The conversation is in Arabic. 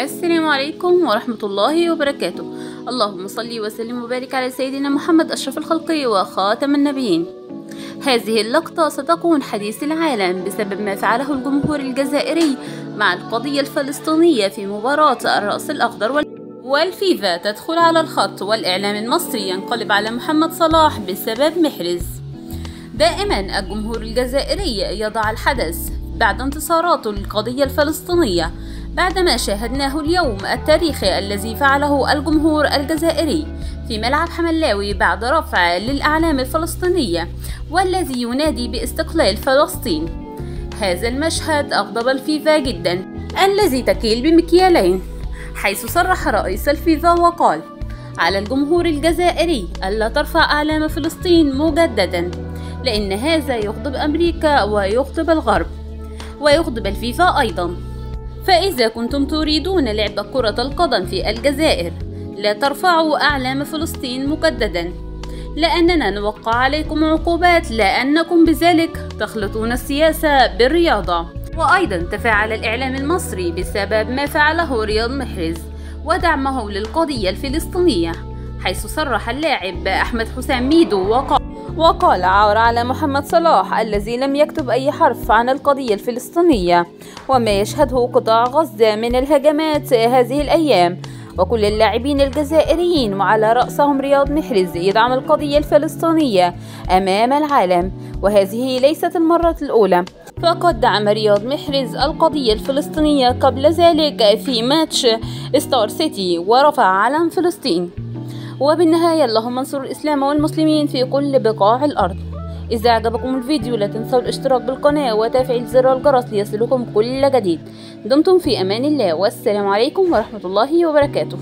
السلام عليكم ورحمة الله وبركاته. اللهم صل وسلم وبارك على سيدنا محمد أشرف الخلق وخاتم النبيين. هذه اللقطة ستكون حديث العالم بسبب ما فعله الجمهور الجزائري مع القضية الفلسطينية في مباراة الرأس الأخضر والفيفا تدخل على الخط، والإعلام المصري ينقلب على محمد صلاح بسبب محرز. دائما الجمهور الجزائري يضع الحدث بعد انتصاراته للقضية الفلسطينية، بعدما شاهدناه اليوم التاريخي الذي فعله الجمهور الجزائري في ملعب حملاوي بعد رفع للأعلام الفلسطينية والذي ينادي باستقلال فلسطين. هذا المشهد أغضب الفيفا جدا الذي تكيل بمكيالين، حيث صرح رئيس الفيفا وقال: على الجمهور الجزائري ألا ترفع أعلام فلسطين مجددا، لأن هذا يغضب أمريكا ويغضب الغرب ويغضب الفيفا أيضا. فإذا كنتم تريدون لعب كرة القدم في الجزائر لا ترفعوا أعلام فلسطين مجددا، لأننا نوقع عليكم عقوبات، لأنكم بذلك تخلطون السياسة بالرياضة. وأيضا تفاعل الإعلام المصري بسبب ما فعله رياض محرز ودعمه للقضية الفلسطينية، حيث صرح اللاعب أحمد حسام ميدو وقال: عار على محمد صلاح الذي لم يكتب أي حرف عن القضية الفلسطينية وما يشهده قطاع غزة من الهجمات هذه الأيام. وكل اللاعبين الجزائريين وعلى رأسهم رياض محرز يدعم القضية الفلسطينية أمام العالم، وهذه ليست المرة الأولى، فقد دعم رياض محرز القضية الفلسطينية قبل ذلك في ماتش ستار سيتي ورفع علم فلسطين. وبالنهاية اللهم انصر الإسلام والمسلمين في كل بقاع الأرض. إذا أعجبكم الفيديو لا تنسوا الاشتراك بالقناة وتفعيل زر الجرس ليصلكم كل جديد. دمتم في أمان الله، والسلام عليكم ورحمة الله وبركاته.